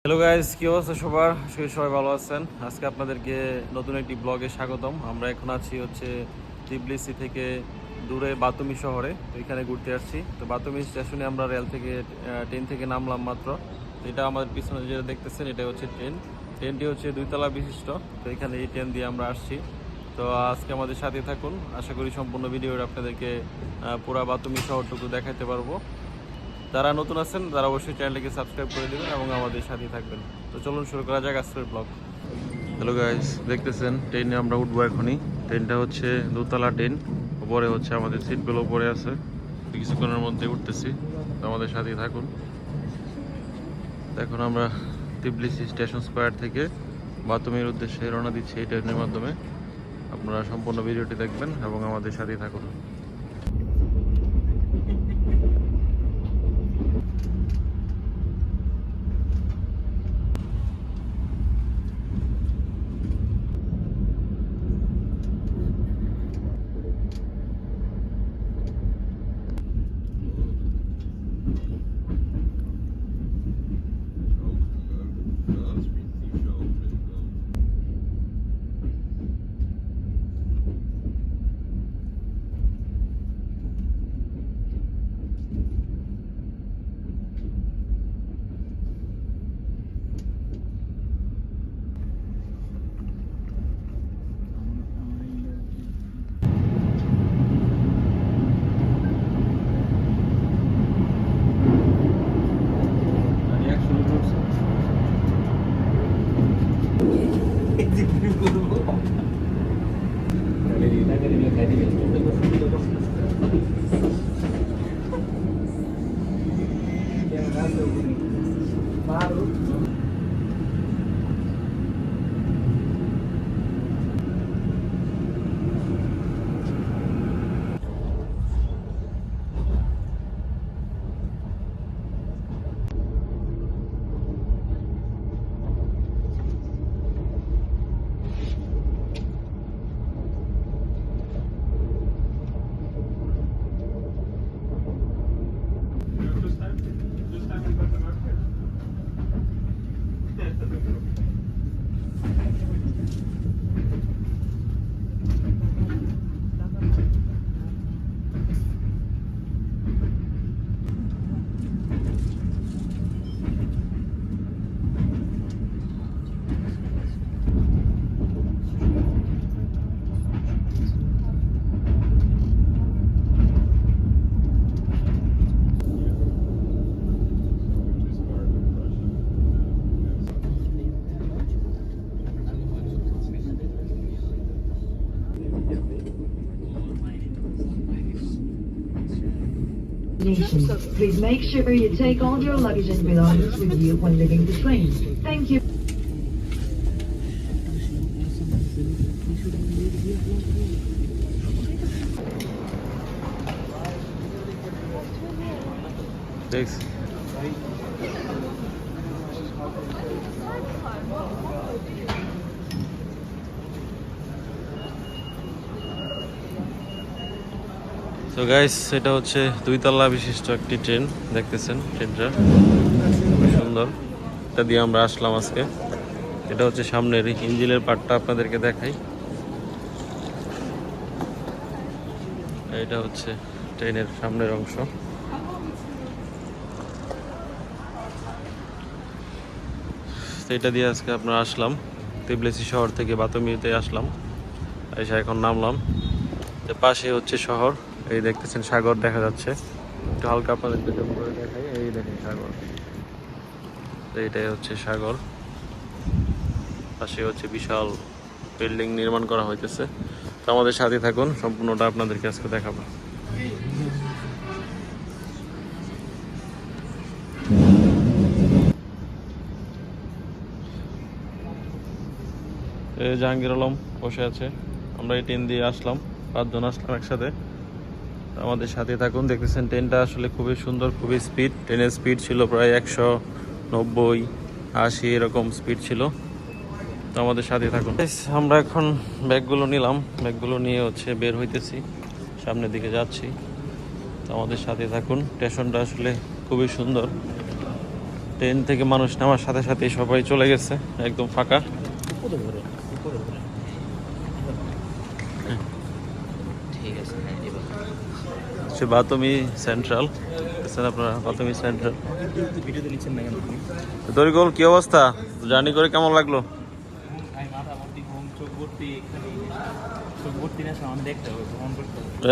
Hello guys, কি অবস্থা সবার? আশা করি সবাই ভালো আছেন। আজকে আপনাদেরকে নতুন একটি ব্লগে স্বাগতম। আমরা এখন আছি হচ্ছে টিবলিসি থেকে দূরে বাতুমি শহরে। তো এখানে ঘুরতে আসছি। তো বাতুমি স্টেশনে আমরা রেল থেকে ট্রেন থেকে নামলাম মাত্র। তো এটা আমাদের পিছনে যেটা দেখতেছেন এটা হচ্ছে ট্রেন। ট্রেনটি হচ্ছে 2 তলা বিশিষ্ট। তো এখানে এই ট্রেন দিয়ে আমরা আসছি। তো আজকে আমাদের সাথে থাকুন। আশা করি সম্পূর্ণ ভিডিওটা আপনাদেরকে পুরা বাতুমি শহরটুকু দেখাতে পারবো। যারা নতুন আছেন তারা অবশ্যই চ্যানেলটিকে সাবস্ক্রাইব করে দেবেন এবং আমাদের সাথেই থাকবেন। তো চলুন শুরু করা যাক আজকের ব্লগ। হ্যালো গাইস, দেখতেছেন ট্রেনে আমরা উঠবো এখনই। ট্রেনটা হচ্ছে 2তলা ট্রেন। উপরে হচ্ছে আমাদের সিটগুলো উপরে আছে। কিছুক্ষণের মধ্যে উঠতেছি, তো আমাদের সাথেই থাকুন। এখন আমরা টিবলিসি স্টেশন স্কোয়ার থেকে বাতুমির উদ্দেশ্যে রওনা দিচ্ছি এই ট্রেনের মাধ্যমে। আপনারা সম্পূর্ণ ভিডিওটি দেখবেন এবং আমাদের সাথেই থাকুন। Please make sure you take all your luggage and belongings with you when leaving the train. Thank you. দেখছি তো গাইস, এটা হচ্ছে 2তলা বিশিষ্ট একটি ট্রেন। দেখতেছেন ট্রেনটা খুব সুন্দর। এটা দিয়ে আমরা আসলাম আজকে। এটা হচ্ছে সামনের ইঞ্জিনের পার্টটা আপনাদেরকে দেখাই। এটা হচ্ছে ট্রেনের সামনের অংশ। তো এটা দিয়ে আজকে আপনারা আসলাম টিবলিসি শহর থেকে বাতুমিতে আসলাম। এসে এখন নামলাম। পাশে হচ্ছে শহর। এই দেখতেছেন সাগর দেখা যাচ্ছে। একটু হালকা আপনাদেরকে জুম করে দেখাই। এই দেখেন সাগর। তো এইটাই হচ্ছে সাগর। পাশে হচ্ছে বিশাল বিল্ডিং নির্মাণ করা হইতেছে। তো আমাদের সাথে থাকুন, সম্পূর্ণটা আপনাদেরকে আজকে দেখাবো। জাহাঙ্গীর আলম বসে আছে। আমরা এই ট্রেন দিয়ে আসলাম, 5 জন আসলাম একসাথে। আমাদের সাথে থাকুন। দেখতেছেন ট্রেনটা আসলে খুবই সুন্দর, খুবই স্পিড। ট্রেনের স্পিড ছিল প্রায় 190, 80 এরকম স্পিড ছিল। তো আমাদের সাথে থাকুন। আমরা এখন ব্যাগগুলো নিলাম। ব্যাগগুলো নিয়ে হচ্ছে বের হইতেছি, সামনের দিকে যাচ্ছি। তো আমাদের সাথে থাকুন। স্টেশনটা আসলে খুবই সুন্দর। ট্রেন থেকে মানুষ নামার সাথে সাথে সবাই চলে গেছে, একদম ফাঁকা। সে বাতমি সেন্ট্রাল, দেখছেন আপনারা বাতমি সেন্ট্রাল। তরিকুল কি অবস্থা, জার্নি করে কেমন লাগলো?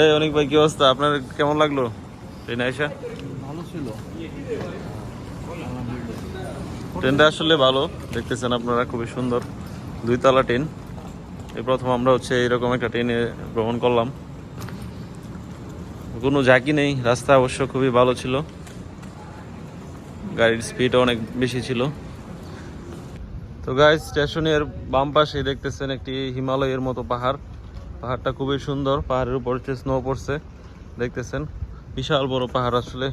এই অনেক ভাই কি অবস্থা, আপনার কেমন লাগলো ট্রেনে আইসা? ভালো ছিল। ট্রেনটা আসলে ভালো, দেখতেছেন আপনারা, খুবই সুন্দর, 2 তলা ট্রেন। এই প্রথম আমরা হচ্ছে এরকম একটা ট্রেনে ভ্রমণ করলাম। কোনো ঝাঁকি নেই, রাস্তা অবশ্য খুবই ভালো ছিল, গাড়ির স্পিড অনেক বেশি ছিল। তো গাইস, স্টেশনের বাম পাশে দেখতেছেন একটি হিমালয়ের মতো পাহাড়। পাহাড়টা খুবই সুন্দর, পাহাড়ের উপর হচ্ছে স্নো পড়ছে, দেখতেছেন বিশাল বড় পাহাড়। আসলে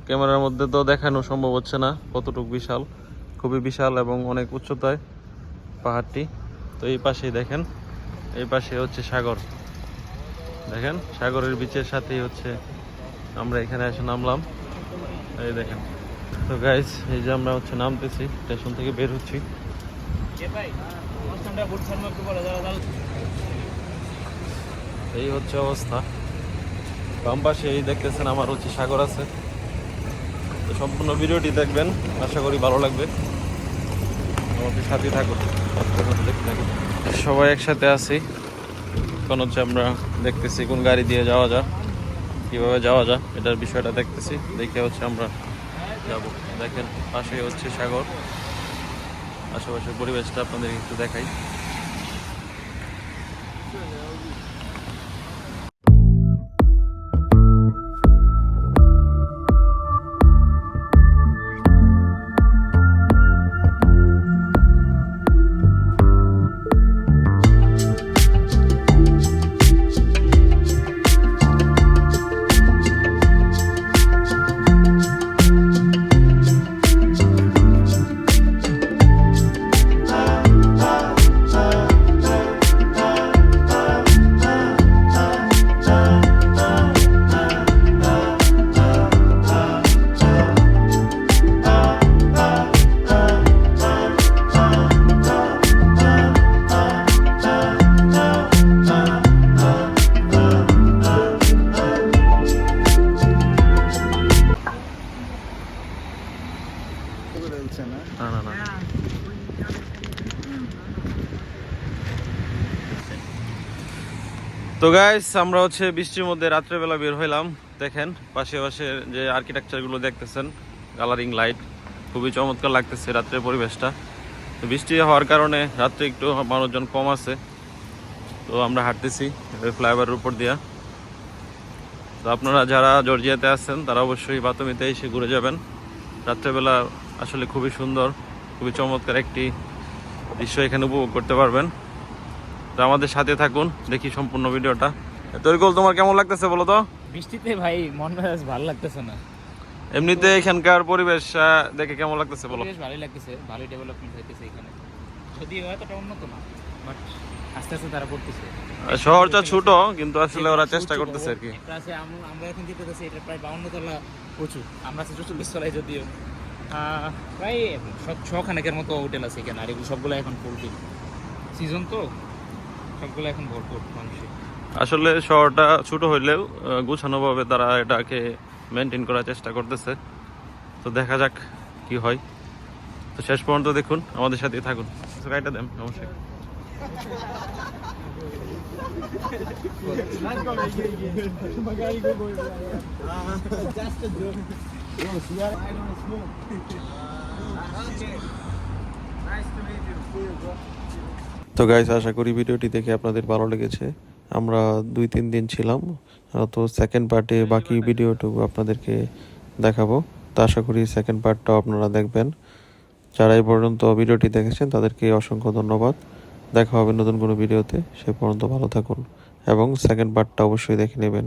ক্যামেরার মধ্যে তো দেখানো সম্ভব হচ্ছে না কতটুকু বিশাল, খুবই বিশাল এবং অনেক উচ্চতায় পাহাড়টি। তো এই পাশেই দেখেন, এই পাশে হচ্ছে সাগর, দেখেন সাগরের বিচের সাথেই হচ্ছে আমরা এখানে এসে নামলাম, এই দেখেন। তো গাইস, এই যে আমরা হচ্ছে নামতেছি, স্টেশন থেকে বের হচ্ছি। এই হচ্ছে অবস্থা, বাম পাশে এই দেখতেছেন আমার হচ্ছে সাগর আছে। তো সম্পূর্ণ ভিডিওটি দেখবেন, আশা করি ভালো লাগবে, আমাদের সাথে থাকুন, দেখতে থাকুন। সবাই একসাথে আছি, এখন হচ্ছে আমরা দেখতেছি কোন গাড়ি দিয়ে যাওয়া যায়, কীভাবে যাওয়া যায় এটার বিষয়টা দেখতেছি, দেখে হচ্ছে আমরা যাব। দেখেন পাশে হচ্ছে সাগর, আশেপাশের পরিবেশটা আপনাদের একটু দেখাই। না না না, তো গাইস আমরা হচ্ছে বৃষ্টির মধ্যে রাত্রেবেলা বের হইলাম। দেখেন পাশে পাশে যে আর্কিটেকচারগুলো দেখতেছেন, কালারিং লাইট, খুবই চমৎকার লাগতেছে রাত্রের পরিবেশটা। তো বৃষ্টি হওয়ার কারণে রাত্রে একটু মানুষজন কম আছে। তো আমরা হাঁটতেছি ফ্লাইওভারের উপর দিয়া। তো আপনারা যারা জর্জিয়াতে আছেন তারা অবশ্যই বাতমিতে এসে ঘুরে যাবেন। রাত্রেবেলা আসলে খুবই সুন্দর, খুবই চমৎকার একটি দৃশ্য এখানে উপভোগ করতে পারবেন। তো আমাদের সাথে থাকুন, দেখি সম্পূর্ণ ভিডিওটা। তরিকুল তোমার কেমন লাগতেছে বলো তো? বৃষ্টিতে ভাই মন মেজাজ ভালো লাগতেছে না। এমনিতে এখানকার পরিবেশ দেখে কেমন লাগতেছে বলো? বেশ ভালোই লাগতেছে, ভালোই ডেভেলপমেন্ট হইতেছে এখানে, যদিও এতটা উন্নত না, বাট আস্তে আস্তে তারা করতেছে। শহরটা ছোট, কিন্তু আসলে ওরা চেষ্টা করতেছে আর কি। একটা আছে আমরা এখন যেতে যাচ্ছি, এটা প্রায় 52 তলা উঁচু, আমরা আছি 44 তলায়, যদিও প্রায় 6খানেকের মতো হোটেল আছে এখানে। আর এগুলো সবগুলো এখন ফুলফিল, সিজন তো সবগুলো এখন ভরপুর মানুষে। আসলে শহরটা ছোট হইলেও গুছানোভাবে তারা এটাকে মেনটেন করার চেষ্টা করতেছে। তো দেখা যাক কি হয়। তো শেষ পর্যন্ত দেখুন, আমাদের সাথেই থাকুন। গাড়িটা দেন অবশ্যই। তো গাইস, আশা করি ভিডিওটি দেখে আপনাদের ভালো লেগেছে। আমরা 2-3 দিন ছিলাম, তো সেকেন্ড পার্টে বাকি ভিডিওটুকু আপনাদেরকে দেখাবো। তো আশা করি সেকেন্ড পার্টটাও আপনারা দেখবেন। যারা এই পর্যন্ত ভিডিওটি দেখেছেন তাদেরকে অসংখ্য ধন্যবাদ। দেখা হবে নতুন কোনো ভিডিওতে, সে পর্যন্ত ভালো থাকুন এবং সেকেন্ড পার্টটা অবশ্যই দেখে নেবেন।